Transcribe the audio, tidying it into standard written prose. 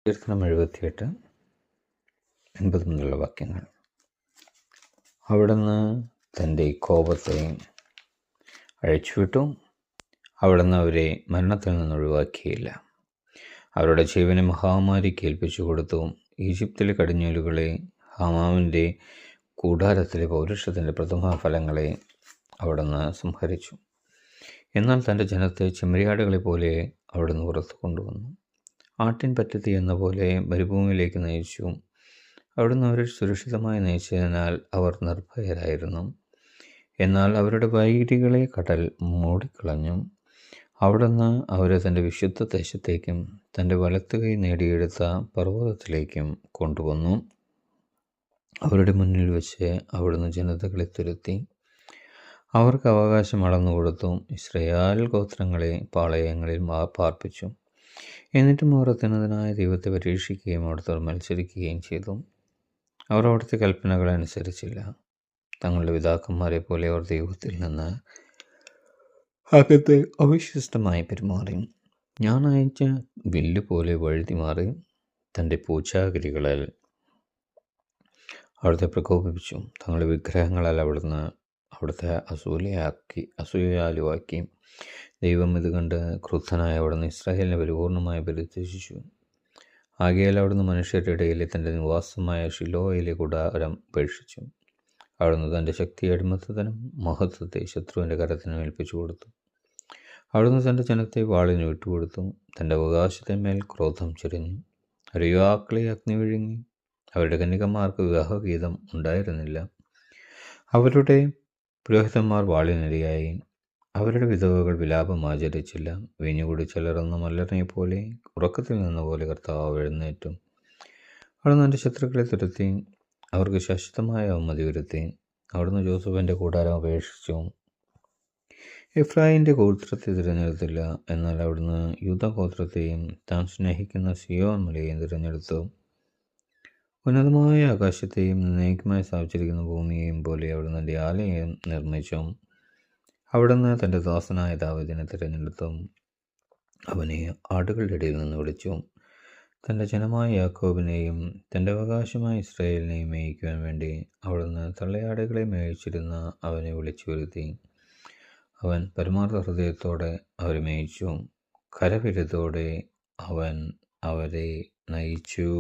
കീർത്തനം 78 80 മുതലുള്ള വാക്യങ്ങൾ. അവിടുന്ന് തൻ്റെ കോപത്തെ അഴിച്ചുവിട്ടു, അവിടുന്ന് അവരെ മരണത്തിൽ നിന്ന് ഒഴിവാക്കിയില്ല. അവരുടെ ജീവനെ മഹാമാരിക്ക് ഏൽപ്പിച്ചു കൊടുത്തു. ഈജിപ്തിലെ കടിഞ്ഞൂലുകളെ, ഹാമാവിൻ്റെ കൂടാരത്തിലെ പൗരുഷത്തിൻ്റെ പ്രഥമഫലങ്ങളെ അവിടുന്ന് സംഹരിച്ചു. എന്നാൽ തൻ്റെ ജനത്തെ ചെമ്മരിയാടുകളെ പോലെ അവിടുന്ന് പുറത്തു കൊണ്ടുവന്നു. ആട്ടിൻ പറ്റത്തി എന്ന പോലെ മരുഭൂമിയിലേക്ക് നയിച്ചു. അവിടുന്ന് അവരെ സുരക്ഷിതമായി നയിച്ചതിനാൽ അവർ നിർഭയരായിരുന്നു. എന്നാൽ അവരുടെ വൈരികളെ കടൽ മൂടിക്കളഞ്ഞു. അവിടുന്ന് അവരെ തൻ്റെ വിശുദ്ധ ദേശത്തേക്കും തൻ്റെ വലത്തുകൈ നേടിയെടുത്ത പർവ്വതത്തിലേക്കും കൊണ്ടുവന്നു. അവരുടെ മുന്നിൽ വെച്ച് അവിടുന്ന് ജനതകളെ തുരത്തി അവർക്ക് അവകാശം അളന്നുകൊടുത്തു. ഇസ്രായേൽ ഗോത്രങ്ങളെ പാളയങ്ങളിൽ പാർപ്പിച്ചു. എന്നിട്ടും അവർ അത്യുന്നതനായ ദൈവത്തെ പരീക്ഷിക്കുകയും അവിടുത്തെ മത്സരിക്കുകയും ചെയ്തു. അവർ അവിടുത്തെ കൽപ്പനകളെ അനുസരിച്ചില്ല. തങ്ങളുടെ പിതാക്കന്മാരെ പോലെ അവർ ദൈവത്തിൽ നിന്ന് അകത്ത് അവിശ്വസ്തമായി പെരുമാറി. ഞാൻ അയച്ച വില്ല് പോലെ വഴുതി മാറി തൻ്റെ പൂജാഗിരികളിൽ അവിടുത്തെ പ്രകോപിപ്പിച്ചു. തങ്ങളുടെ വിഗ്രഹങ്ങളാൽ അവിടുത്തെ അസൂയാലുവാക്കി. ദൈവം ഇത് കണ്ട് ക്രുദ്ധനായ അവിടുന്ന് ഇസ്രായേലിനെ പരിപൂർണമായി പരിത്യജിച്ചു. ആകയാൽ അവിടുന്ന് മനുഷ്യരുടെ ഇടയിലെ തൻ്റെ നിവാസമായ ഷിലോയിലെ കൂടാരം ഉപേക്ഷിച്ചു. അവിടുന്ന് തൻ്റെ ശക്തി അടിമത്തത്തിനും മഹത്വത്തെ ശത്രുവിൻ്റെ കരത്തിനും ഏൽപ്പിച്ചു കൊടുത്തു. അവിടുന്ന് തൻ്റെ ജനത്തെ വാളിന് വിട്ടുകൊടുത്തു. തൻ്റെ അവകാശത്തിന്മേൽ ക്രോധം ചൊരിഞ്ഞു. അവരുടെ യുവാക്കളെ അഗ്നി വിഴുങ്ങി. അവരുടെ കന്യകമാർക്ക് വിവാഹഗീതം ഉണ്ടായിരുന്നില്ല. അവരുടെ പുരോഹിതന്മാർ വാളിനിരയായി. അവരുടെ വിധവകൾ വിലാപം ആചരിച്ചില്ല. വീഞ്ഞുകൂടി ചിലർന്ന മല്ലറിനെ പോലെ ഉറക്കത്തിൽ നിന്ന പോലെ കർത്താവ് എഴുന്നേറ്റു. അവിടുന്ന് എൻ്റെ ശത്രുക്കളെ തുരത്തി അവർക്ക് ശാശ്വതമായ അവമതി വരുത്തി. അവിടുന്ന് ജോസഫിൻ്റെ കൂടാരം ഉപേക്ഷിച്ചു. എഫ്രായിൻ്റെ ഗോത്രത്തെ തിരഞ്ഞെടുത്തില്ല. എന്നാൽ അവിടുന്ന് യൂദാ ഗോത്രത്തെയും താൻ സ്നേഹിക്കുന്ന സിയോൻ മലയെയും തിരഞ്ഞെടുത്തു. ഉന്നതമായ ആകാശത്തെയും എന്നേക്കുമായി സ്ഥാപിച്ചിരിക്കുന്ന ഭൂമിയെയും പോലെ അവിടുന്ന് എൻ്റെ ആലയം നിർമ്മിച്ചു. അവിടുന്ന് തൻ്റെ ദാസനായ ദാവീദിനെ തിരഞ്ഞെടുത്തു. അവനെ ആടുകളുടെ ഇടയിൽ നിന്ന് വിളിച്ചു. തൻ്റെ ജനമായ യാക്കോബിനെയും തൻ്റെ അവകാശമായ ഇസ്രായേലിനെയും മേയിക്കുവാൻ വേണ്ടി അവിടുന്ന് തള്ളയാടുകളെ മേയിച്ചിരുന്ന അവനെ വിളിച്ചു വരുത്തി. അവൻ പരമാർത്ഥ ഹൃദയത്തോടെ അവരെ മേയിച്ചു. കരവിരുതോടെ അവൻ അവരെ നയിച്ചു.